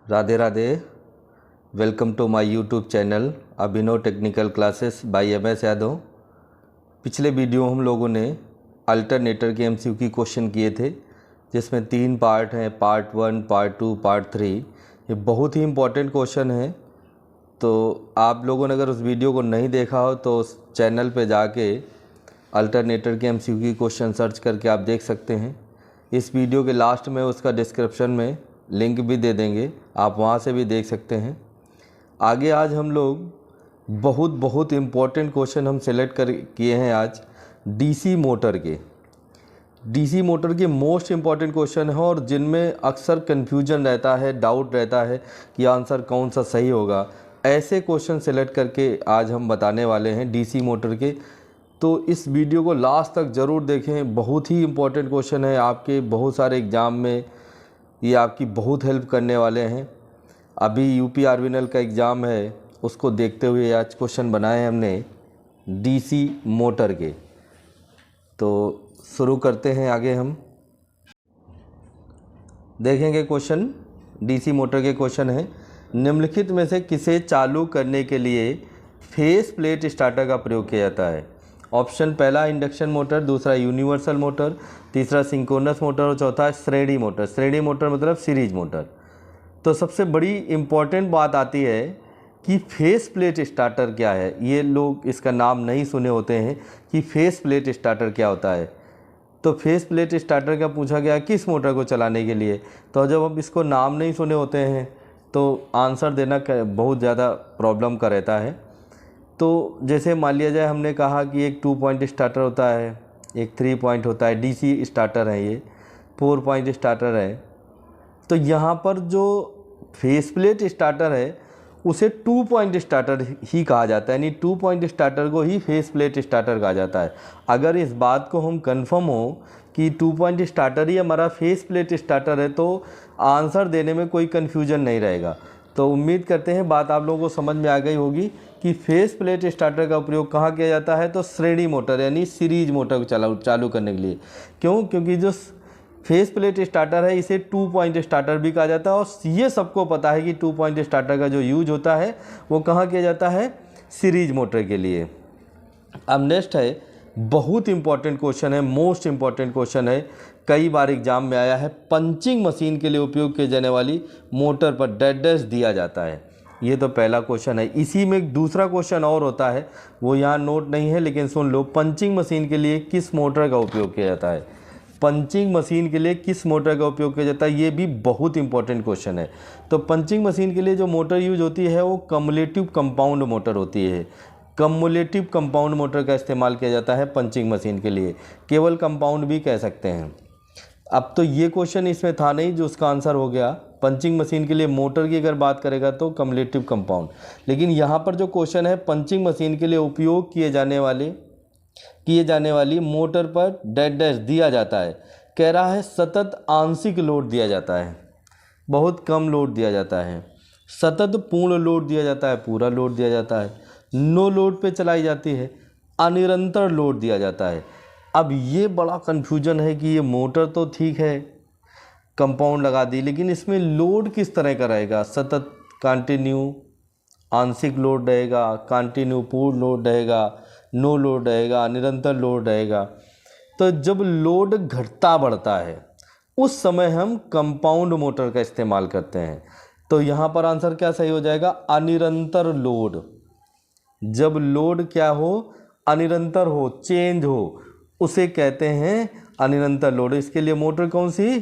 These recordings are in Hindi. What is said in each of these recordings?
Radhe Radhe. Welcome to my YouTube channel Abhinav technical classes by MS Yadav. पिछले वीडियो हम लोगों ने अल्टरनेटर के MCQ क्वेश्चन किए थे, जिसमें 3 पार्ट हैं, पार्ट 1, पार्ट 2, पार्ट 3। ये बहुत ही इम्पोर्टेंट क्वेश्चन है। तो आप लोगों ने अगर उस वीडियो को नहीं देखा हो तो उस चैनल पे जाके अल्टरनेटर के MCQ क्वेश्चन सर्च करके आप देख सकते हैं। इस वीडियो के लास्ट में उसका डिस्क्रिप्शन में लिंक भी दे देंगे, आप वहाँ से भी देख सकते हैं। आगे आज हम लोग बहुत इम्पोर्टेंट क्वेश्चन हम सेलेक्ट कर किए हैं आज DC मोटर के। DC मोटर के मोस्ट इम्पॉर्टेंट क्वेश्चन है और जिनमें अक्सर कन्फ्यूजन रहता है, डाउट रहता है कि आंसर कौन सा सही होगा। ऐसे क्वेश्चन सेलेक्ट करके आज हम बताने वाले हैं DC मोटर के। तो इस वीडियो को लास्ट तक ज़रूर देखें, बहुत ही इम्पोर्टेंट क्वेश्चन है। आपके बहुत सारे एग्ज़ाम में ये आपकी बहुत हेल्प करने वाले हैं। अभी UP आर्विनल का एग्ज़ाम है, उसको देखते हुए आज क्वेश्चन बनाए हैं हमने DC मोटर के। तो शुरू करते हैं। आगे हम देखेंगे क्वेश्चन DC मोटर के क्वेश्चन है, निम्नलिखित में से किसे चालू करने के लिए फेस प्लेट स्टार्टर का प्रयोग किया जाता है। ऑप्शन पहला इंडक्शन मोटर, दूसरा यूनिवर्सल मोटर, तीसरा सिंक्रोनस मोटर और चौथा श्रेणी मोटर। श्रेणी मोटर मतलब सीरीज मोटर। तो सबसे बड़ी इम्पॉर्टेंट बात आती है कि फेस प्लेट स्टार्टर क्या है। ये लोग इसका नाम नहीं सुने होते हैं कि फेस प्लेट स्टार्टर क्या होता है। तो फेस प्लेट स्टार्टर का पूछा गया किस मोटर को चलाने के लिए। तो जब आप इसको नाम नहीं सुने होते हैं तो आंसर देना बहुत ज़्यादा प्रॉब्लम का रहता है। तो जैसे मान लिया जाए, हमने कहा कि एक 2 पॉइंट स्टार्टर होता है, एक 3 पॉइंट होता है। DC स्टार्टर है, ये 4 पॉइंट स्टार्टर है। तो यहाँ पर जो फेस प्लेट स्टार्टर है उसे 2 पॉइंट स्टार्टर ही कहा जाता है, यानी 2 पॉइंट स्टार्टर को ही फेस प्लेट स्टार्टर कहा जाता है। अगर इस बात को हम कंफर्म हो कि 2 पॉइंट स्टार्टर ही हमारा फेस प्लेट स्टार्टर है तो आंसर देने में कोई कन्फ्यूजन नहीं रहेगा। तो उम्मीद करते हैं बात आप लोगों को समझ में आ गई होगी कि फेस प्लेट स्टार्टर का उपयोग कहाँ किया जाता है। तो श्रेणी मोटर यानी सीरीज मोटर को चालू करने के लिए। क्योंकि जो फेस प्लेट स्टार्टर है इसे 2 पॉइंट स्टार्टर भी कहा जाता है और ये सबको पता है कि 2 पॉइंट स्टार्टर का जो यूज होता है वो कहाँ किया जाता है, सीरीज मोटर के लिए। अब नेक्स्ट है, बहुत इंपॉर्टेंट क्वेश्चन है, मोस्ट इंपॉर्टेंट क्वेश्चन है, कई बार एग्जाम में आया है। पंचिंग मशीन के लिए उपयोग की जाने वाली मोटर पर डैश डैश दिया जाता है। ये तो पहला क्वेश्चन है। इसी में एक दूसरा क्वेश्चन और होता है, वो यहाँ नोट नहीं है लेकिन सुन लो। पंचिंग मशीन के लिए किस मोटर का उपयोग किया जाता है। पंचिंग मशीन के लिए किस मोटर का उपयोग किया जाता है, ये भी बहुत इंपॉर्टेंट क्वेश्चन है। तो पंचिंग मशीन के लिए जो मोटर यूज होती है वो कम्युलेटिव कंपाउंड मोटर होती है। कम्युलेटिव कंपाउंड मोटर का इस्तेमाल किया जाता है पंचिंग मशीन के लिए, केवल कंपाउंड भी कह सकते हैं। अब तो ये क्वेश्चन इसमें था नहीं जो उसका आंसर हो गया। पंचिंग मशीन के लिए मोटर की अगर बात करेगा तो कम्युलेटिव कंपाउंड, लेकिन यहाँ पर जो क्वेश्चन है पंचिंग मशीन के लिए उपयोग किए जाने वाली मोटर पर डैश डैश दिया जाता है। कह रहा है सतत आंशिक लोड दिया जाता है, बहुत कम लोड दिया जाता है। सतत पूर्ण लोड दिया जाता है, पूरा लोड दिया जाता है। नो लोड पे चलाई जाती है, अनिरंतर लोड दिया जाता है। अब ये बड़ा कन्फ्यूजन है कि ये मोटर तो ठीक है, कंपाउंड लगा दी, लेकिन इसमें लोड किस तरह का रहेगा। सतत, कंटिन्यू, आंशिक लोड रहेगा, कंटिन्यू पूर्ण लोड रहेगा, नो लोड रहेगा, निरंतर लोड रहेगा। तो जब लोड घटता बढ़ता है उस समय हम कंपाउंड मोटर का इस्तेमाल करते हैं। तो यहाँ पर आंसर क्या सही हो जाएगा, अनिरंतर लोड। जब लोड क्या हो, अनिरंतर हो, चेंज हो, उसे कहते हैं अनिरंतर लोड। इसके लिए मोटर कौन सी,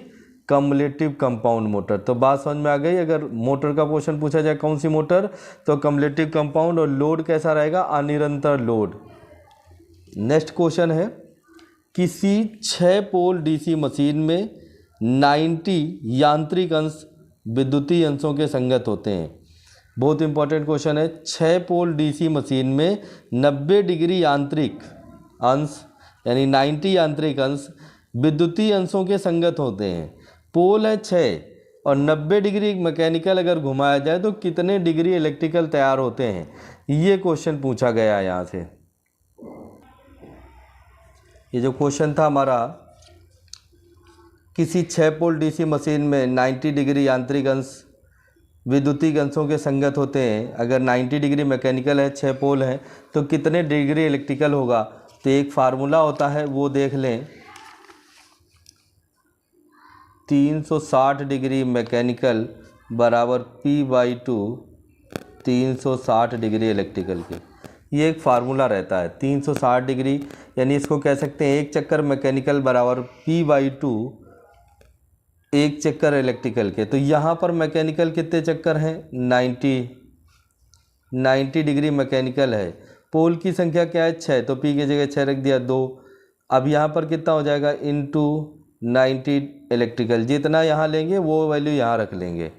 कम्युलेटिव कंपाउंड मोटर। तो बात समझ में आ गई। अगर मोटर का क्वेश्चन पूछा जाए कौन सी मोटर, तो कम्युलेटिव कंपाउंड, और लोड कैसा रहेगा, अनिरंतर लोड। नेक्स्ट क्वेश्चन है, किसी 6 पोल DC मशीन में 90 यांत्रिक अंश विद्युतीय अंशों के संगत होते हैं। बहुत इंपॉर्टेंट क्वेश्चन है। 6 पोल DC मशीन में 90 डिग्री यांत्रिक अंश यानी 90 यांत्रिक अंश विद्युतीय अंशों के संगत होते हैं। पोल है 6 और 90 डिग्री मैकेनिकल अगर घुमाया जाए तो कितने डिग्री इलेक्ट्रिकल तैयार होते हैं, ये क्वेश्चन पूछा गया है यहाँ से। ये जो क्वेश्चन था हमारा, किसी 6 पोल DC मशीन में 90 डिग्री यांत्रिक अंश विद्युतीय अंशों के संगत होते हैं, अगर 90 डिग्री मैकेनिकल है, 6 पोल हैं, तो कितने डिग्री इलेक्ट्रिकल होगा। तो एक फार्मूला होता है वो देख लें, 360 डिग्री मैकेनिकल बराबर P/2 360 डिग्री इलेक्ट्रिकल के, ये एक फार्मूला रहता है 360 डिग्री, यानी इसको कह सकते हैं एक चक्कर मैकेनिकल बराबर P/2 एक चक्कर इलेक्ट्रिकल के। तो यहाँ पर मैकेनिकल कितने चक्कर हैं, 90 डिग्री मैकेनिकल है, पोल की संख्या क्या है 6, तो P की जगह 6 रख दिया 2। अब यहाँ पर कितना हो जाएगा, इंटू 90 इलेक्ट्रिकल, जितना यहाँ लेंगे वो वैल्यू यहाँ रख लेंगे।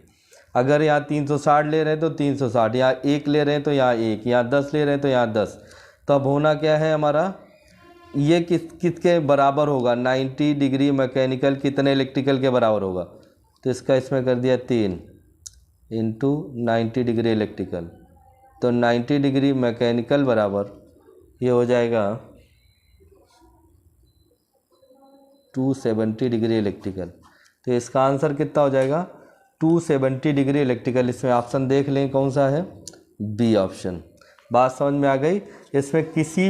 अगर यहाँ 360 ले रहे हैं तो 360, यहाँ 1 ले रहे हैं तो यहाँ 1, यहाँ 10 ले रहे हैं तो यहाँ 10। तो अब होना क्या है हमारा, ये किसके बराबर होगा, 90 डिग्री मैकेनिकल कितने इलेक्ट्रिकल के बराबर होगा। तो इसका इसमें कर दिया 3 इंटू 90 डिग्री इलेक्ट्रिकल, तो 90 डिग्री मैकेनिकल बराबर ये हो जाएगा 270 डिग्री इलेक्ट्रिकल। तो इसका आंसर कितना हो जाएगा, 270 डिग्री इलेक्ट्रिकल। इसमें ऑप्शन देख लें कौन सा है, बी ऑप्शन। बात समझ में आ गई। इसमें किसी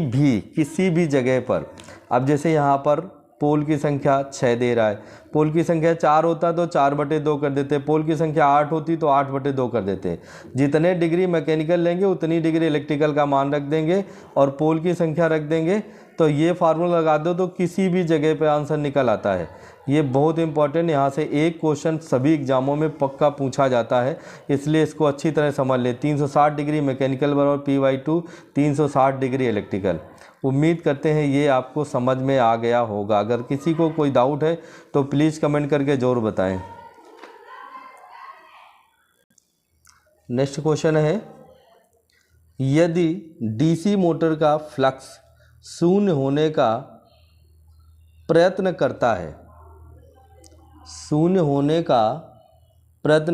भी जगह पर, अब जैसे यहाँ पर पोल की संख्या 6 दे रहा है, पोल की संख्या 4 होता तो 4/2 कर देते, पोल की संख्या 8 होती तो 8/2 कर देते। जितने डिग्री मैकेनिकल लेंगे उतनी डिग्री इलेक्ट्रिकल का मान रख देंगे और पोल की संख्या रख देंगे। तो ये फार्मूला लगा दो तो किसी भी जगह पे आंसर निकल आता है। ये बहुत इंपॉर्टेंट, यहाँ से एक क्वेश्चन सभी एग्जामों में पक्का पूछा जाता है, इसलिए इसको अच्छी तरह समझ ले। 360 डिग्री मैकेनिकल बराबर P/2 360 डिग्री इलेक्ट्रिकल। उम्मीद करते हैं ये आपको समझ में आ गया होगा। अगर किसी को कोई डाउट है तो प्लीज़ कमेंट करके ज़रूर बताएं। नेक्स्ट क्वेश्चन है, यदि डीसी मोटर का फ्लक्स शून्य होने का प्रयत्न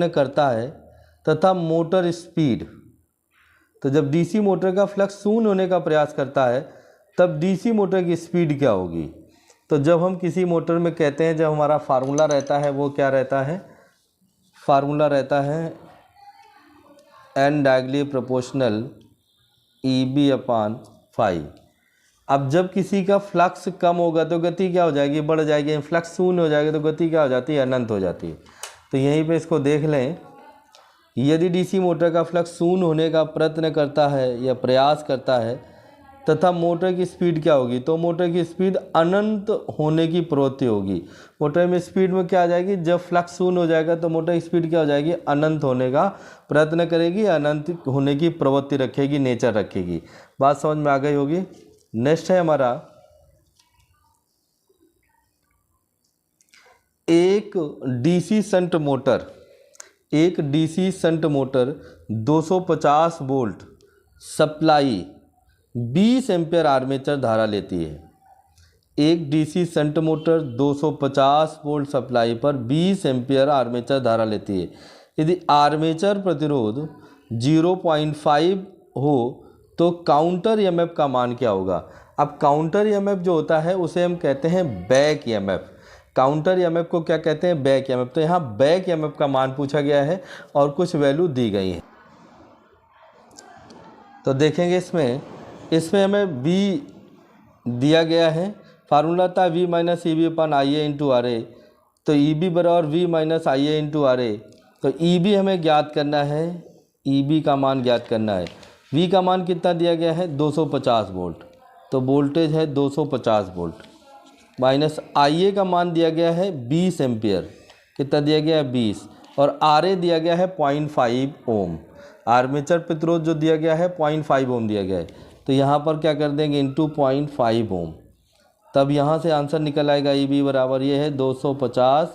करता है तथा मोटर स्पीड, तो जब डीसी मोटर का फ्लक्स शून्य होने का प्रयास करता है तब डीसी मोटर की स्पीड क्या होगी। तो जब हम किसी मोटर में कहते हैं, जब हमारा फार्मूला रहता है वो क्या रहता है, फार्मूला रहता है N डायगोनली प्रोपोर्शनल EB/5। अब जब किसी का फ्लक्स कम होगा तो गति क्या हो जाएगी, बढ़ जाएगी। फ्लक्स शून्य हो जाएगा तो गति क्या हो जाती है, अनंत हो जाती है। तो यहीं पे इसको देख लें, यदि डीसी मोटर का फ्लक्स शून्य होने का प्रयत्न करता है या प्रयास करता है तथा मोटर की स्पीड क्या होगी, तो मोटर की स्पीड अनंत होने की प्रवृत्ति होगी। मोटर में स्पीड में क्या आ जाएगी, जब फ्लक्स शून्य हो जाएगा तो मोटर की स्पीड क्या हो जाएगी, अनंत होने का प्रयत्न करेगी, अनंत होने की प्रवृत्ति रखेगी, नेचर रखेगी। बात समझ में आ गई होगी। नेक्स्ट है हमारा, एक DC shunt motor 250 volt supply 20 ampere armature धारा लेती है। एक DC shunt motor 250 volt supply पर 20 एम्पीयर आर्मेचर धारा लेती है। यदि आर्मेचर प्रतिरोध 0.5 हो तो काउंटर ईएमएफ का मान क्या होगा। अब काउंटर ईएमएफ जो होता है उसे हम कहते हैं बैक ईएमएफ। काउंटर ईएमएफ को क्या कहते हैं, बैक ईएमएफ। तो यहाँ बैक ईएमएफ का मान पूछा गया है और कुछ वैल्यू दी गई है। तो देखेंगे इसमें हमें V दिया गया है, फार्मूला था V - EB/IA × RA। तो EB बराबर V - IA × RA। तो EB हमें ज्ञात करना है, EB का मान ज्ञात करना है। V का मान कितना दिया गया है, 250 वोल्ट, तो वोल्टेज है 250 वोल्ट, माइनस IA का मान दिया गया है 20 एम्पियर, कितना दिया गया है 20, और RA दिया गया है 0.5 ओम। आर्मेचर प्रतिरोध जो दिया गया है 0.5 ओम दिया गया है। तो यहाँ पर क्या कर देंगे, इंटू 0.5 ओम, तब यहाँ से आंसर निकल आएगा। EB बराबर ये है 250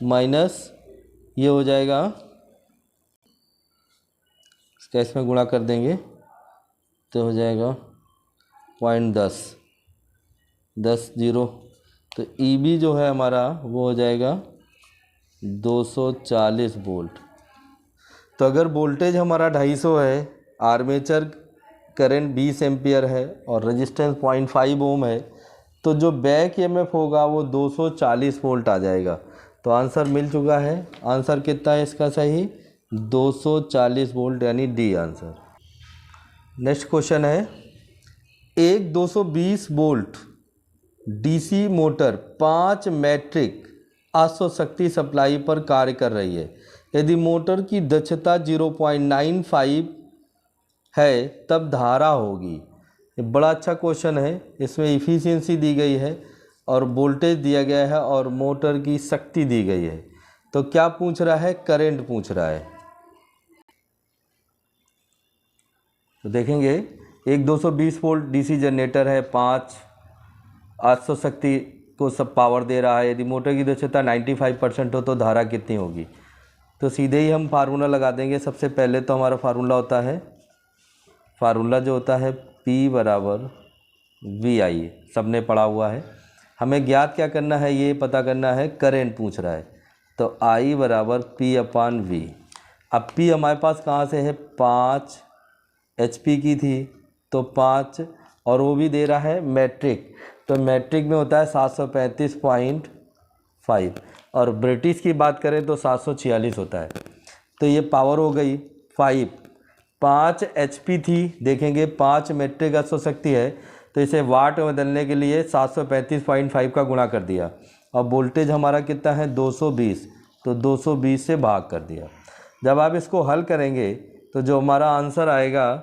माइनस ये हो जाएगा, इसका इसमें गुणा कर देंगे तो हो जाएगा 0.10, 10 0। तो EB जो है हमारा वो हो जाएगा 240 वोल्ट। तो अगर वोल्टेज हमारा 250 है, आर्मेचर करंट 20 एम्पियर है और रेजिस्टेंस 0.5 ओम है, तो जो बैक ईएमएफ होगा वो 240 वोल्ट आ जाएगा। तो आंसर मिल चुका है। आंसर कितना है इसका सही, 240 वोल्ट, यानी डी आंसर। नेक्स्ट क्वेश्चन है, एक 220 वोल्ट डीसी मोटर 5 मैट्रिक 800 शक्ति सप्लाई पर कार्य कर रही है। यदि मोटर की दक्षता 0.95 है तब धारा होगी। ये बड़ा अच्छा क्वेश्चन है। इसमें इफ़िशियंसी दी गई है और वोल्टेज दिया गया है और मोटर की शक्ति दी गई है। तो क्या पूछ रहा है? करंट पूछ रहा है। तो देखेंगे, एक 220 वोल्ट डीसी जनरेटर है, 5 800 शक्ति को सब पावर दे रहा है। यदि मोटर की दक्षता 95% हो तो धारा कितनी होगी? तो सीधे ही हम फार्मूला लगा देंगे। सबसे पहले तो हमारा फार्मूला होता है, फार्मूला जो होता है P बराबर VI, सबने पढ़ा हुआ है। हमें ज्ञात क्या करना है, ये पता करना है। करंट पूछ रहा है, तो I बराबर P/V। अब P हमारे पास कहाँ से है? 5 HP की थी, तो 5, और वो भी दे रहा है मैट्रिक, तो मैट्रिक में होता है 735.5, और ब्रिटिश की बात करें तो 746 होता है। तो ये पावर हो गई 5 HP थी। देखेंगे 5 मैट्रिक 800 शक्ति है, तो इसे वाट में बदलने के लिए 735.5 का गुणा कर दिया, और वोल्टेज हमारा कितना है? 220, तो 220 से भाग कर दिया। जब आप इसको हल करेंगे तो जो हमारा आंसर आएगा,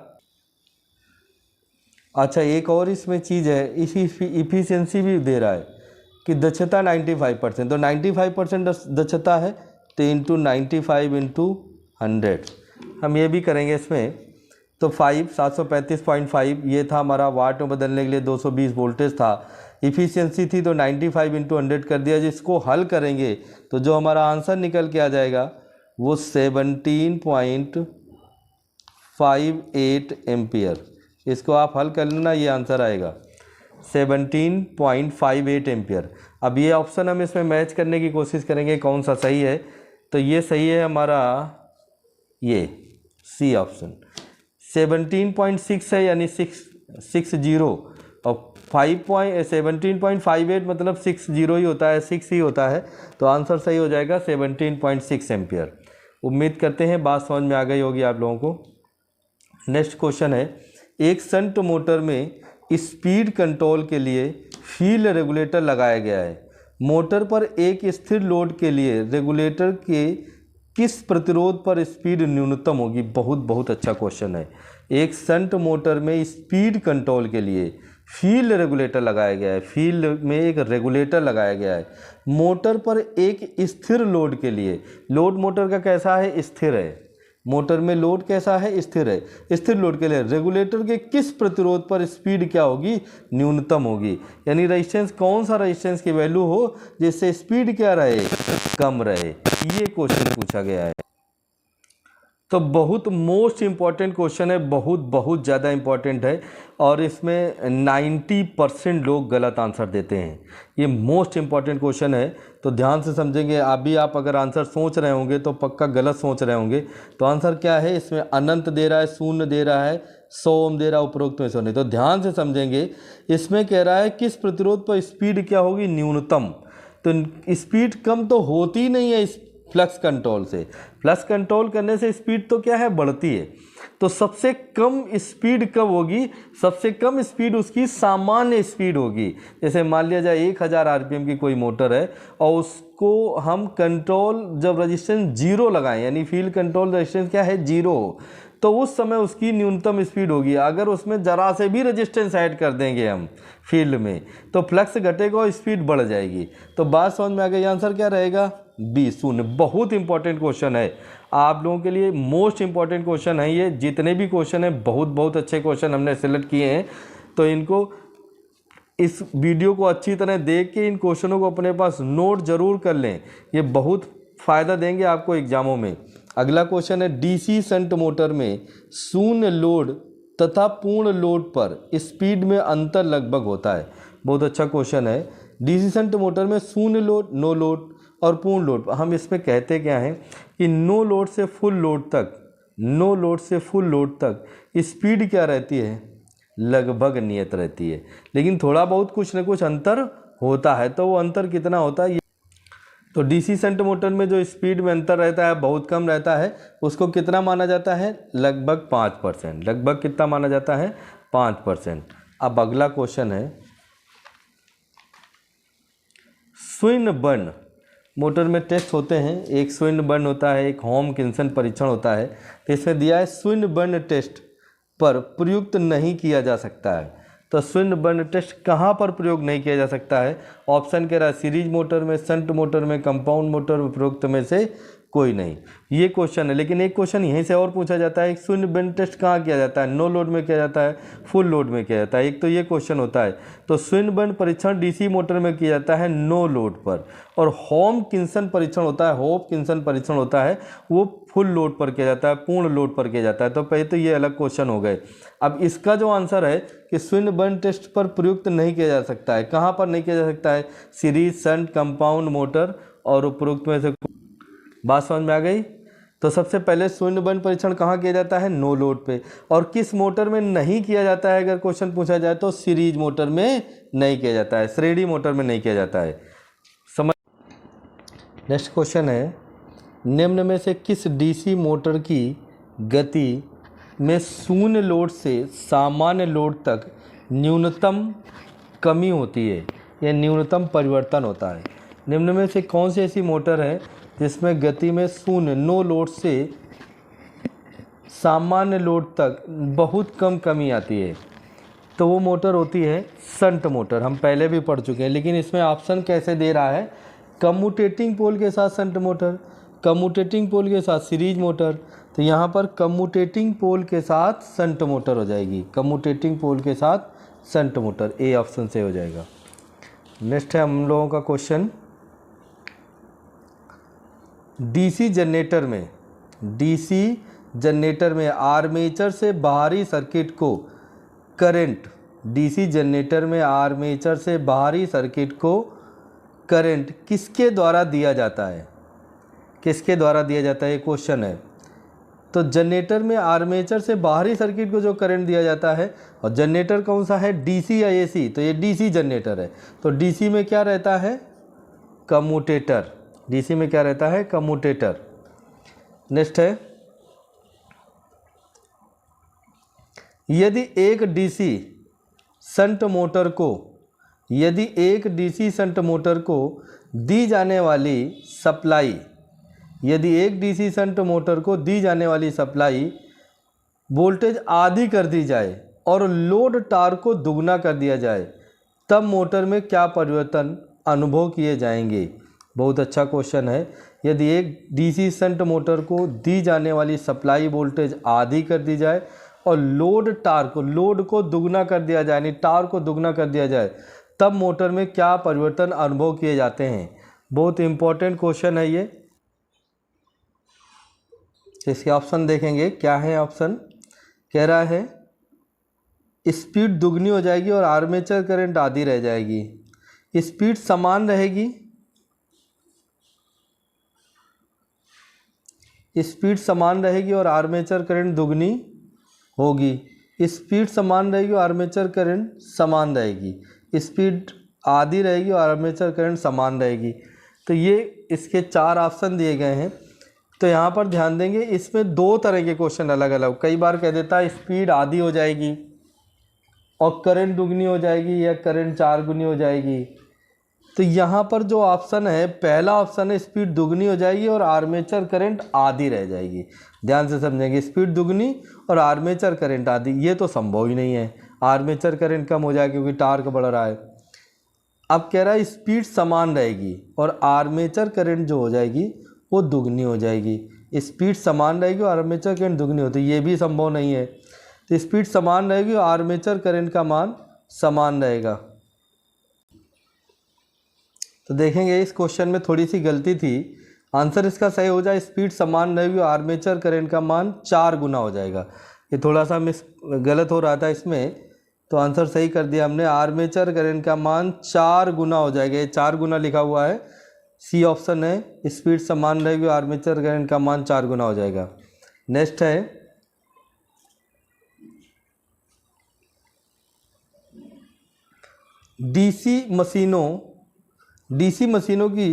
अच्छा एक और इसमें चीज़ है, इसी इफ़िशियंसी भी दे रहा है कि दक्षता 95%, तो 95% दक्षता है, तो इंटू 95 इंटू 100 हम ये भी करेंगे इसमें। तो 735.5 ये था हमारा, वाट में बदलने के लिए 220 वोल्टेज था, इफ़िशियंसी थी, तो 95 इंटू 100 कर दिया। जिसको हल करेंगे तो जो हमारा आंसर निकल के आ जाएगा वो 17.58 एम्पियर। इसको आप हल कर लेना, ये आंसर आएगा 17.58 एम्पियर। अब ये ऑप्शन हम इसमें मैच करने की कोशिश करेंगे कौन सा सही है। तो ये सही है हमारा, ये सी ऑप्शन। 17.6 है, यानी 660, और 17.58 मतलब 60 ही होता है, 6 ही होता है, तो आंसर सही हो जाएगा 17.6 एम्पियर। उम्मीद करते हैं बात समझ में आ गई होगी आप लोगों को। नेक्स्ट क्वेश्चन है, एक शंट मोटर में स्पीड कंट्रोल के लिए फील्ड रेगुलेटर लगाया गया है। मोटर पर एक स्थिर लोड के लिए रेगुलेटर के किस प्रतिरोध पर स्पीड न्यूनतम होगी? बहुत अच्छा क्वेश्चन है। एक शंट मोटर में स्पीड कंट्रोल के लिए फील्ड रेगुलेटर लगाया गया है, फील्ड में एक रेगुलेटर लगाया गया है। मोटर पर एक स्थिर लोड के लिए, लोड मोटर का कैसा है? स्थिर है। मोटर में लोड कैसा है? स्थिर है। स्थिर लोड के लिए रेगुलेटर के किस प्रतिरोध पर स्पीड क्या होगी? न्यूनतम होगी। यानी रेजिस्टेंस, कौन सा रेजिस्टेंस की वैल्यू हो जिससे स्पीड क्या रहे? कम रहे। ये क्वेश्चन पूछा गया है। तो बहुत मोस्ट इम्पॉर्टेंट क्वेश्चन है, बहुत ज़्यादा इम्पॉर्टेंट है, और इसमें 90% लोग गलत आंसर देते हैं। ये मोस्ट इम्पॉर्टेंट क्वेश्चन है, तो ध्यान से समझेंगे। अभी आप अगर आंसर सोच रहे होंगे तो पक्का गलत सोच रहे होंगे। तो आंसर क्या है? इसमें अनंत दे रहा है, शून्य दे रहा है, 100 ओम दे रहा है, उपरोक्त में 100 नहीं। तो ध्यान से समझेंगे, इसमें कह रहा है किस प्रतिरोध पर स्पीड क्या होगी? न्यूनतम। तो स्पीड कम तो होती नहीं है इस फ्लक्स कंट्रोल से। फ्लक्स कंट्रोल करने से स्पीड तो क्या है? बढ़ती है। तो सबसे कम स्पीड कब होगी? सबसे कम स्पीड उसकी सामान्य स्पीड होगी। जैसे मान लिया जाए 1000 आरपीएम की कोई मोटर है, और उसको हम कंट्रोल जब रेजिस्टेंस 0 लगाएं, यानी फील्ड कंट्रोल रेजिस्टेंस क्या है? 0, तो उस समय उसकी न्यूनतम स्पीड होगी। अगर उसमें ज़रा से भी रेजिस्टेंस ऐड कर देंगे हम फील्ड में, तो फ्लक्स घटेगा और स्पीड बढ़ जाएगी। तो बात समझ में आ गई। आंसर क्या रहेगा? बी, शून्य। बहुत इंपॉर्टेंट क्वेश्चन है आप लोगों के लिए, मोस्ट इंपॉर्टेंट क्वेश्चन है ये। जितने भी क्वेश्चन हैं बहुत अच्छे क्वेश्चन हमने सेलेक्ट किए हैं, तो इनको, इस वीडियो को अच्छी तरह देख के इन क्वेश्चनों को अपने पास नोट जरूर कर लें। ये बहुत फ़ायदा देंगे आपको एग्जामों में। अगला क्वेश्चन है, डीसी शंट मोटर में शून्य लोड तथा पूर्ण लोड पर स्पीड में अंतर लगभग होता है। बहुत अच्छा क्वेश्चन है। डीसी शंट मोटर में शून्य लोड, नो लोड और पूर्ण लोड, हम इसमें कहते क्या हैं कि नो लोड से फुल लोड तक, नो लोड से फुल लोड तक स्पीड क्या रहती है? लगभग नियत रहती है, लेकिन थोड़ा बहुत कुछ न कुछ अंतर होता है। तो वो अंतर कितना होता है? तो डीसी शंट मोटर में जो स्पीड में अंतर रहता है बहुत कम रहता है, उसको कितना माना जाता है? लगभग 5%। लगभग कितना माना जाता है? 5%। अब अगला क्वेश्चन है, स्विन बर्न मोटर में टेस्ट होते हैं। एक स्विन बर्न होता है, एक होम किन्सन परीक्षण होता है। तो इसमें दिया है स्विन बर्न टेस्ट पर प्रयुक्त नहीं किया जा सकता है। तो स्विन बर्न टेस्ट कहाँ पर प्रयोग नहीं किया जा सकता है? ऑप्शन कह रहा है सीरीज मोटर में, शंट मोटर में, कंपाउंड मोटर में, उपरोक्त में से कोई नहीं। ये क्वेश्चन है, लेकिन एक क्वेश्चन यहीं से और पूछा जाता है, स्विन बर्न टेस्ट कहाँ किया जाता है? नो लोड में किया जाता है, फुल लोड में किया जाता है? एक तो ये क्वेश्चन होता है। तो स्विन बर्न परीक्षण डीसी मोटर में किया जाता है नो लोड पर, और होम किन्सन परीक्षण होता है, होम किन्सन परीक्षण होता है वो फुल लोड पर किया जाता है, पूर्ण लोड पर किया जाता है। तो पहले तो ये अलग क्वेश्चन हो गए। अब इसका जो आंसर है कि स्विन बर्न टेस्ट पर प्रयुक्त नहीं किया जा सकता है, कहाँ पर नहीं किया जा सकता है? सीरीज, शंट, कंपाउंड मोटर और उपरोक्त में से। बात समझ में आ गई? तो सबसे पहले स्विन बर्न परीक्षण कहाँ किया जाता है? नो लोड पे। और किस मोटर में नहीं किया जाता है अगर क्वेश्चन पूछा जाए तो? सीरीज मोटर में नहीं किया जाता है, श्रेणी मोटर में नहीं किया जाता है। समझ। नेक्स्ट क्वेश्चन है, निम्न में से किस डीसी मोटर की गति में शून्य लोड से सामान्य लोड तक न्यूनतम कमी होती है या न्यूनतम परिवर्तन होता है? निम्न में से कौन सी ऐसी मोटर है जिसमें गति में शून्य, नो लोड से सामान्य लोड तक बहुत कम कमी आती है? तो वो मोटर होती है शंट मोटर। हम पहले भी पढ़ चुके हैं, लेकिन इसमें ऑप्शन कैसे दे रहा है? कम्यूटेटिंग पोल के साथ शंट मोटर, कम्यूटेटिंग पोल के साथ सीरीज मोटर। तो यहाँ पर कम्यूटेटिंग पोल के साथ शंट मोटर हो जाएगी, कम्यूटेटिंग पोल के साथ शंट मोटर, ए ऑप्शन से हो जाएगा। नेक्स्ट है हम लोगों का क्वेश्चन, डीसी जनरेटर में, डीसी जनरेटर में आर्मेचर से बाहरी सर्किट को करंट, डीसी जनरेटर में आर्मेचर से बाहरी सर्किट को करंट किसके द्वारा दिया जाता है? किसके द्वारा दिया जाता है, ये क्वेश्चन है। तो जनरेटर में आर्मेचर से बाहरी सर्किट को जो करंट दिया जाता है, और जनरेटर कौन सा है? डीसी या एसी? तो ये डीसी जनरेटर है। तो डीसी में क्या रहता है? कम्यूटेटर। डीसी में क्या रहता है? कम्यूटेटर। नेक्स्ट है, यदि एक डीसी शंट मोटर को, यदि एक डीसी शंट मोटर को दी जाने वाली सप्लाई, यदि एक डीसी शंट मोटर को दी जाने वाली सप्लाई वोल्टेज आधी कर दी जाए और लोड टार्क को दुगना कर दिया जाए, तब मोटर में क्या परिवर्तन अनुभव किए जाएंगे? बहुत अच्छा क्वेश्चन है। यदि एक डीसी शंट मोटर को दी जाने वाली सप्लाई वोल्टेज आधी कर दी जाए और लोड टार्क, लोड को दुगना कर दिया जाए, यानी टार्क को दुगना कर दिया जाए, तब मोटर में क्या परिवर्तन अनुभव किए जाते हैं? बहुत इंपॉर्टेंट क्वेश्चन है ये। इसके ऑप्शन देखेंगे, क्या है ऑप्शन? कह रहा है स्पीड दुगनी हो जाएगी और आर्मेचर करंट आधी रह जाएगी। स्पीड समान रहेगी, स्पीड समान रहेगी और आर्मेचर करंट दुगनी होगी। स्पीड समान रहेगी और आर्मेचर करंट समान रहेगी। स्पीड आधी रहेगी और आर्मेचर करंट समान रहेगी। तो ये इसके 4 ऑप्शन दिए गए हैं। तो यहाँ पर ध्यान देंगे, इसमें 2 तरह के क्वेश्चन अलग अलग, कई बार कह देता है स्पीड आधी हो जाएगी और करंट दुगनी हो जाएगी या करंट 4 गुनी हो जाएगी। तो यहाँ पर जो ऑप्शन है, पहला ऑप्शन है स्पीड दुगनी हो जाएगी और आर्मेचर करंट आधी रह जाएगी। ध्यान से समझेंगे, स्पीड दुगनी और आर्मेचर करंट आधी, ये तो संभव ही नहीं है। आर्मेचर करंट कम हो जाएगा क्योंकि टार्क बढ़ रहा है। अब कह रहा है स्पीड समान रहेगी और आर्मेचर करंट जो हो जाएगी वो दुगनी हो जाएगी। स्पीड समान रहेगी और आर्मेचर करंट दुगनी होती है, ये भी संभव नहीं है। तो स्पीड समान रहेगी और आर्मेचर करंट का मान समान रहेगा। तो देखेंगे इस क्वेश्चन में थोड़ी सी गलती थी। आंसर इसका सही हो जाए, स्पीड समान रहेगी और आर्मेचर करंट का मान 4 गुना हो जाएगा। ये थोड़ा सा गलत हो रहा था इसमें, तो आंसर सही कर दिया हमने। आर्मेचर करंट का मान 4 गुना हो जाएगा। ये 4 गुना लिखा हुआ है, सी ऑप्शन है। स्पीड समान रहेगी और आर्मेचर करंट का मान 4 गुना हो जाएगा। नेक्स्ट है, डीसी मशीनों की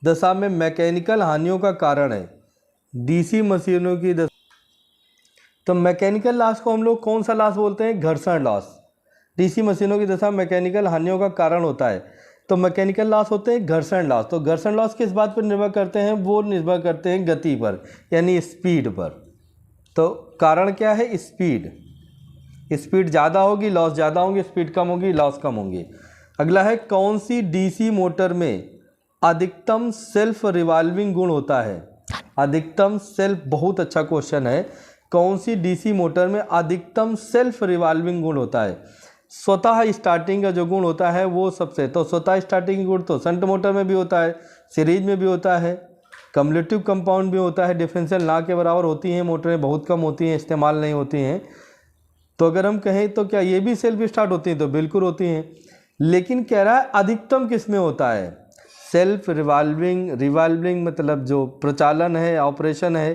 दशा में मैकेनिकल हानियों का कारण है। डीसी मशीनों की दशा, तो मैकेनिकल लॉस को हम लोग कौन सा लॉस बोलते हैं? घर्षण लॉस। डीसी मशीनों की दशा मैकेनिकल हानियों का कारण होता है, तो मैकेनिकल लॉस होते हैं घर्षण लॉस। तो घर्षण लॉस किस बात पर निर्भर करते हैं? वो निर्भर करते हैं गति पर, यानी स्पीड पर। तो कारण क्या है? स्पीड। स्पीड ज़्यादा होगी लॉस ज़्यादा होंगे, स्पीड कम होगी लॉस कम होंगे। अगला है, कौन सी डीसी मोटर में अधिकतम सेल्फ रिवॉल्विंग गुण होता है? अधिकतम सेल्फ, बहुत अच्छा क्वेश्चन है। कौन सी डीसी मोटर में अधिकतम सेल्फ रिवॉल्विंग गुण होता है? स्वतः स्टार्टिंग का जो गुण होता है वो सबसे, तो स्वतः स्टार्टिंग गुण तो शंट मोटर में भी होता है, सीरीज में भी होता है, कम्युलेटिव कंपाउंड भी होता है। डिफरेंशियल ना के बराबर होती हैं मोटरें, बहुत कम होती हैं, इस्तेमाल नहीं होती हैं। तो अगर हम कहें तो क्या ये भी सेल्फ स्टार्ट होती हैं? तो बिल्कुल होती हैं, लेकिन कह रहा है अधिकतम किस में होता है? सेल्फ रिवॉल्विंग मतलब जो प्रचालन है, ऑपरेशन है,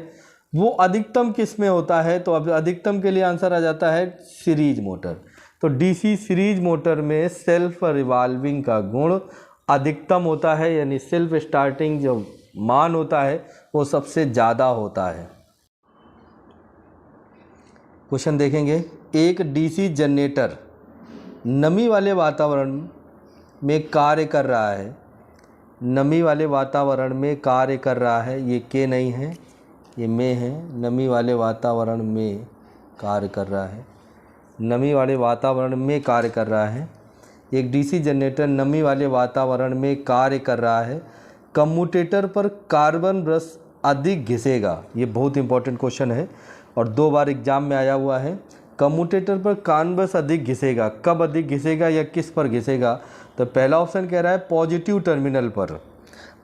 वो अधिकतम किस में होता है? तो अब अधिकतम के लिए आंसर आ जाता है सीरीज मोटर। तो डीसी सीरीज मोटर में सेल्फ रिवॉल्विंग का गुण अधिकतम होता है, यानी सेल्फ स्टार्टिंग जो मान होता है वो सबसे ज़्यादा होता है। क्वेश्चन देखेंगे, एक डीसी जनरेटर नमी वाले वातावरण में कार्य कर रहा है। नमी वाले वातावरण में कार्य कर रहा है, ये के नहीं है, ये में है। नमी वाले वातावरण में कार्य कर रहा है, नमी वाले वातावरण में कार्य कर रहा है। एक डीसी जनरेटर नमी वाले वातावरण में कार्य कर रहा है। कम्यूटेटर पर कार्बन ब्रश अधिक घिसेगा, ये बहुत इंपॉर्टेंट क्वेश्चन है और 2 बार एग्जाम में आया हुआ है। कम्यूटेटर पर कार्बन ब्रश अधिक घिसेगा, कब अधिक घिसेगा या किस पर घिसेगा? तो पहला ऑप्शन कह रहा है पॉजिटिव टर्मिनल पर,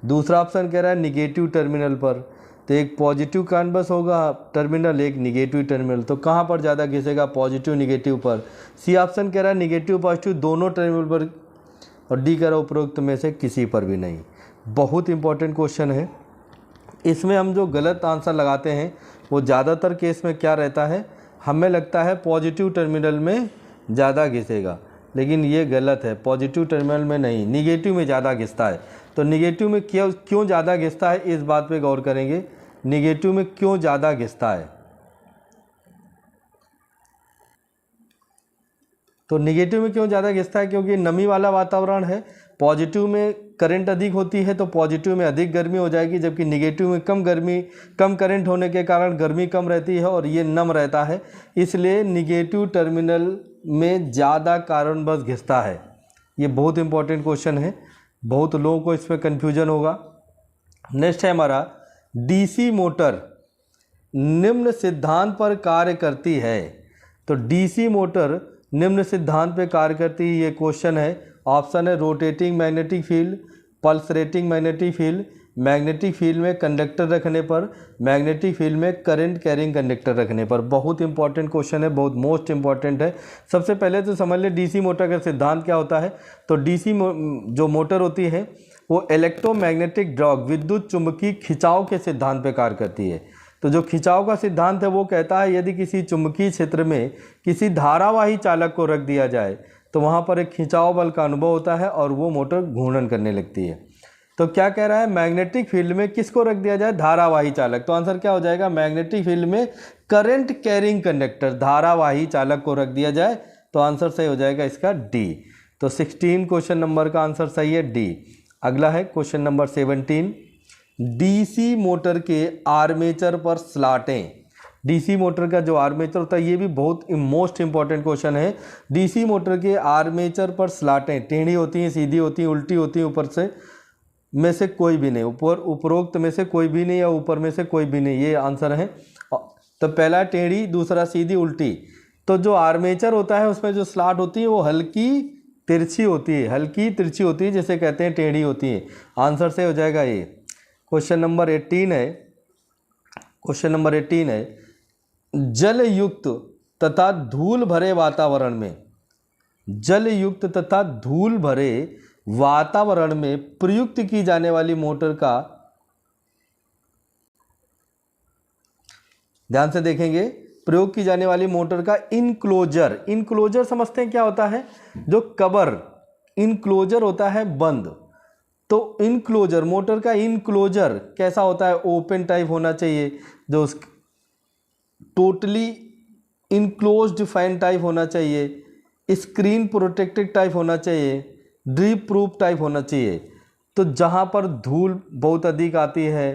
दूसरा ऑप्शन कह रहा है निगेटिव टर्मिनल पर। तो एक पॉजिटिव कार्बन ब्रश होगा टर्मिनल, एक निगेटिव टर्मिनल, तो कहाँ पर ज़्यादा घिसेगा? पॉजिटिव निगेटिव पर। सी ऑप्शन कह रहा है निगेटिव पॉजिटिव दोनों टर्मिनल पर, और डी कह रहा है उपरोक्त में से किसी पर भी नहीं। बहुत इंपॉर्टेंट क्वेश्चन है। इसमें हम जो गलत आंसर लगाते हैं वो ज़्यादातर केस में क्या रहता है? हमें लगता है पॉजिटिव टर्मिनल में ज़्यादा घिसेगा, लेकिन ये गलत है। पॉजिटिव टर्मिनल में नहीं, निगेटिव में ज़्यादा घिसता है। तो निगेटिव में क्यों ज़्यादा घिसता है, इस बात पे गौर करेंगे। निगेटिव में क्यों ज़्यादा घिसता है? तो निगेटिव में क्यों ज़्यादा घिसता है? क्योंकि नमी वाला वातावरण है। पॉजिटिव में करंट अधिक होती है तो पॉजिटिव में अधिक गर्मी हो जाएगी, जबकि निगेटिव में कम करंट होने के कारण गर्मी कम रहती है और ये नम रहता है, इसलिए निगेटिव टर्मिनल में ज़्यादा कार्बन ब्रश घिसता है। ये बहुत इंपॉर्टेंट क्वेश्चन है, बहुत लोगों को इसमें कन्फ्यूजन होगा। नेक्स्ट है हमारा, डीसी मोटर निम्न सिद्धांत पर कार्य करती है। तो डीसी मोटर निम्न सिद्धांत पर कार्य करती है, ये क्वेश्चन है। ऑप्शन है rotating magnetic field, pulsating magnetic field, magnetic field में कंडक्टर रखने पर, मैग्नेटिक फील्ड में करंट कैरिंग कंडक्टर रखने पर। बहुत इंपॉर्टेंट क्वेश्चन है, बहुत मोस्ट इंपॉर्टेंट है। सबसे पहले तो समझ ले डीसी मोटर का सिद्धांत क्या होता है। तो डीसी जो मोटर होती है वो इलेक्ट्रोमैग्नेटिक ड्रॉग, विद्युत चुंबकीय खिंचाव के सिद्धांत पर कार्य करती है। तो जो खिंचाव का सिद्धांत है वो कहता है यदि किसी चुंबकीय क्षेत्र में किसी धारावाही चालक को रख दिया जाए तो वहाँ पर एक खिंचाव बल का अनुभव होता है और वो मोटर घूर्णन करने लगती है। तो क्या कह रहा है, मैग्नेटिक फील्ड में किसको रख दिया जाए? धारावाही चालक। तो आंसर क्या हो जाएगा? मैग्नेटिक फील्ड में करंट कैरिंग कंडक्टर, धारावाही चालक को रख दिया जाए, तो आंसर सही हो जाएगा इसका डी। तो 16 क्वेश्चन नंबर का आंसर सही है डी। अगला है क्वेश्चन नंबर 17, डीसी मोटर के आर्मेचर पर स्लॉटें। डीसी मोटर का जो आर्मेचर होता है, ये भी बहुत मोस्ट इंपॉर्टेंट क्वेश्चन है। डीसी मोटर के आर्मेचर पर स्लॉटें टेढ़ी होती हैं, सीधी होती हैं, उल्टी होती हैं, ऊपर से में से कोई भी नहीं, उपरोक्त में से कोई भी नहीं या ऊपर में से कोई भी नहीं, ये आंसर है। तो पहला टेढ़ी, दूसरा सीधी, उल्टी। तो जो आर्मेचर होता है उसमें जो स्लॉट होती है वो हल्की तिरछी होती है, हल्की तिरछी होती है, जिसे कहते हैं टेढ़ी होती है। आंसर से हो जाएगा ये। क्वेश्चन नंबर 18 है, क्वेश्चन नंबर 18 है, जल युक्त तथा धूल भरे वातावरण में, जल युक्त तथा धूल भरे वातावरण में प्रयुक्त की जाने वाली मोटर का, ध्यान से देखेंगे, प्रयोग की जाने वाली मोटर का इनक्लोजर। इनक्लोजर समझते हैं क्या होता है? जो कवर, इनक्लोजर होता है बंद। तो इनक्लोजर, मोटर का इनक्लोजर कैसा होता है, ओपन टाइप होना चाहिए, जो टोटली इनक्लोज्ड फैन टाइप होना चाहिए, स्क्रीन प्रोटेक्टेड टाइप होना चाहिए, ड्रिप प्रूफ टाइप होना चाहिए। तो जहाँ पर धूल बहुत अधिक आती है,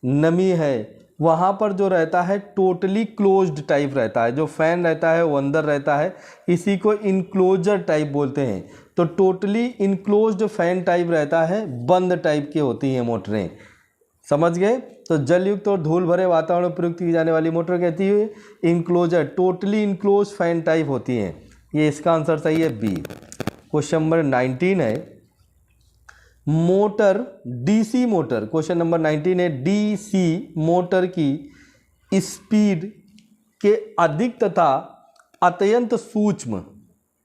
नमी है, वहाँ पर जो रहता है टोटली क्लोज्ड टाइप रहता है, जो फैन रहता है वो अंदर रहता है, इसी को इनक्लोजर टाइप बोलते हैं। तो टोटली इनक्लोज्ड फैन टाइप रहता है, बंद टाइप की होती हैं मोटरें, समझ गए। तो जलयुक्त और धूल भरे वातावरण में प्रयुक्त की जाने वाली मोटर कहती है enclosure, totally enclose fan type होती हैं। ये इसका आंसर सही है बी। क्वेश्चन नंबर 19 है motor, DC motor, question number 19 है डीसी मोटर की स्पीड के अधिक तथा अत्यंत सूक्ष्म,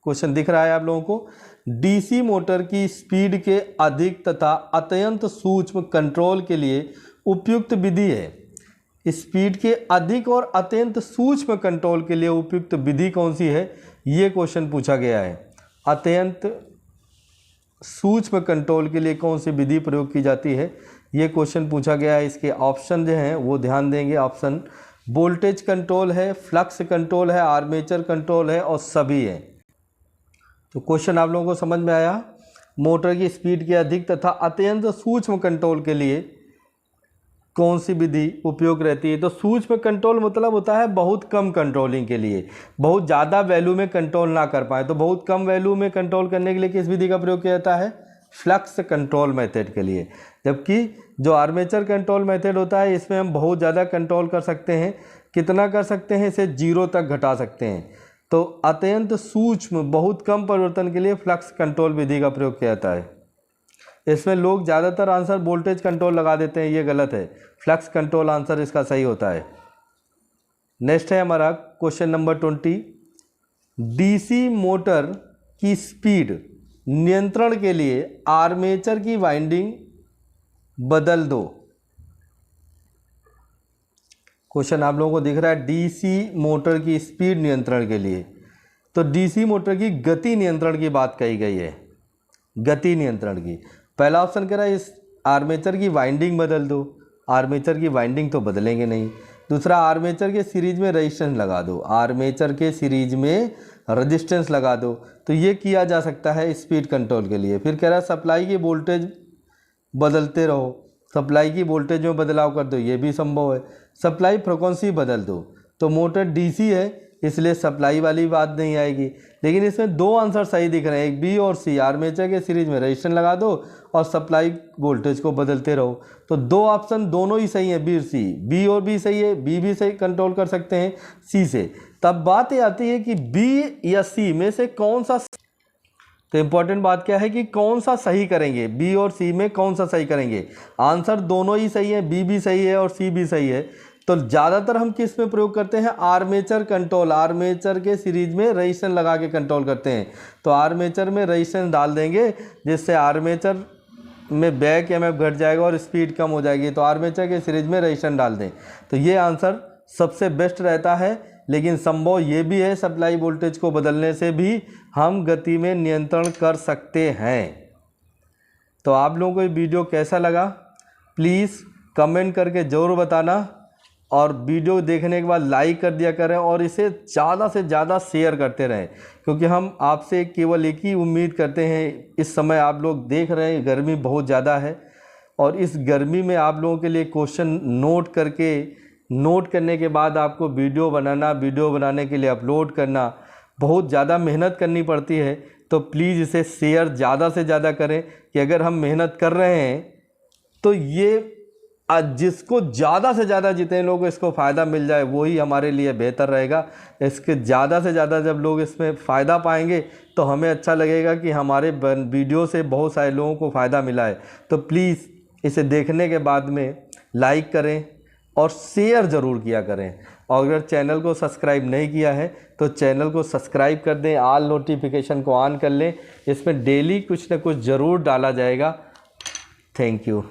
क्वेश्चन दिख रहा है आप लोगों को, डीसी मोटर की स्पीड के अधिक तथा अत्यंत सूक्ष्म कंट्रोल के लिए उपयुक्त विधि है। स्पीड के अधिक और अत्यंत सूक्ष्म कंट्रोल के लिए उपयुक्त विधि कौन सी है, ये क्वेश्चन पूछा गया है। अत्यंत सूक्ष्म कंट्रोल के लिए कौन सी विधि प्रयोग की जाती है, ये क्वेश्चन पूछा गया है। इसके ऑप्शन जो हैं वो ध्यान देंगे। ऑप्शन वोल्टेज कंट्रोल है, फ्लक्स कंट्रोल है, आर्मेचर कंट्रोल है और सभी है। तो क्वेश्चन आप लोगों को समझ में आया। मोटर की स्पीड के अधिक तथा अत्यंत सूक्ष्म कंट्रोल के लिए कौन सी विधि उपयोग रहती है। तो सूक्ष्म कंट्रोल मतलब होता है बहुत कम कंट्रोलिंग के लिए, बहुत ज़्यादा वैल्यू में कंट्रोल ना कर पाए, तो बहुत कम वैल्यू में कंट्रोल करने के लिए किस विधि का प्रयोग किया जाता है, फ्लक्स कंट्रोल मेथड के लिए। जबकि जो आर्मेचर कंट्रोल मेथड होता है इसमें हम बहुत ज़्यादा कंट्रोल कर सकते हैं। कितना कर सकते हैं, इसे 0 तक घटा सकते हैं। तो अत्यंत सूक्ष्म बहुत कम परिवर्तन के लिए फ्लक्स कंट्रोल विधि का प्रयोग किया जाता है। इसमें लोग ज़्यादातर आंसर वोल्टेज कंट्रोल लगा देते हैं, ये गलत है। फ्लक्स कंट्रोल आंसर इसका सही होता है। नेक्स्ट है हमारा क्वेश्चन नंबर 20, डीसी मोटर की स्पीड नियंत्रण के लिए आर्मेचर की वाइंडिंग बदल दो। क्वेश्चन आप लोगों को दिख रहा है डीसी मोटर की स्पीड नियंत्रण के लिए। तो डीसी मोटर की गति नियंत्रण की बात कही गई है, गति नियंत्रण की। पहला ऑप्शन कह रहा है इस आर्मेचर की वाइंडिंग बदल दो। आर्मेचर की वाइंडिंग तो बदलेंगे नहीं। दूसरा, आर्मेचर के सीरीज में रेजिस्टेंस लगा दो। आर्मेचर के सीरीज में रेजिस्टेंस लगा दो, तो ये किया जा सकता है स्पीड कंट्रोल के लिए। फिर कह रहा है सप्लाई की वोल्टेज बदलते रहो, सप्लाई की वोल्टेज में बदलाव कर दो, ये भी संभव है। सप्लाई फ्रिक्वेंसी बदल दो, तो मोटर डीसी है इसलिए सप्लाई वाली बात नहीं आएगी। लेकिन इसमें 2 आंसर सही दिख रहे हैं, एक बी और सी। आर्मेचर के सीरीज में रेजिस्टेंस लगा दो और सप्लाई वोल्टेज को बदलते रहो। तो 2 ऑप्शन दोनों ही सही है, बी और सी। बी और बी सही है, बी भी सही कंट्रोल कर सकते हैं सी से। तब बात ये आती है कि बी या सी में से कौन सा, तो इंपॉर्टेंट बात क्या है कि कौन सा सही करेंगे, बी और सी में कौन सा सही करेंगे। आंसर दोनों ही सही है, बी भी सही है और सी भी सही है। तो ज़्यादातर हम किस में प्रयोग करते हैं, आर्मेचर कंट्रोल। आर्मेचर के सीरीज में रेजिस्टेंस लगा के कंट्रोल करते हैं। तो आर्मेचर में रेजिस्टेंस डाल देंगे जिससे आर्मेचर में बैक एमएफ घट जाएगा और स्पीड कम हो जाएगी। तो आर्मेचर के सीरीज में रेजिस्टेंस डाल दें, तो ये आंसर सबसे बेस्ट रहता है। लेकिन संभव ये भी है सप्लाई वोल्टेज को बदलने से भी हम गति में नियंत्रण कर सकते हैं। तो आप लोगों को ये वीडियो कैसा लगा प्लीज़ कमेंट करके ज़रूर बताना, और वीडियो देखने के बाद लाइक कर दिया करें और इसे ज़्यादा से ज़्यादा शेयर करते रहें, क्योंकि हम आपसे केवल एक ही उम्मीद करते हैं। इस समय आप लोग देख रहे हैं गर्मी बहुत ज़्यादा है, और इस गर्मी में आप लोगों के लिए क्वेश्चन नोट करने के बाद आपको वीडियो बनाना, वीडियो बनाने के लिए अपलोड करना, बहुत ज़्यादा मेहनत करनी पड़ती है। तो प्लीज़ इसे शेयर ज़्यादा से ज़्यादा करें कि अगर हम मेहनत कर रहे हैं तो ये जिसको ज़्यादा से ज़्यादा जितने लोगों को इसको फ़ायदा मिल जाए वही हमारे लिए बेहतर रहेगा। इसके ज़्यादा से ज़्यादा जब लोग इसमें फ़ायदा पाएंगे तो हमें अच्छा लगेगा कि हमारे वीडियो से बहुत सारे लोगों को फ़ायदा मिला है। तो प्लीज़ इसे देखने के बाद में लाइक करें और शेयर ज़रूर किया करें। और अगर चैनल को सब्सक्राइब नहीं किया है तो चैनल को सब्सक्राइब कर दें, ऑल नोटिफिकेशन को ऑन कर लें। इसमें डेली कुछ ना कुछ ज़रूर डाला जाएगा। Thank you.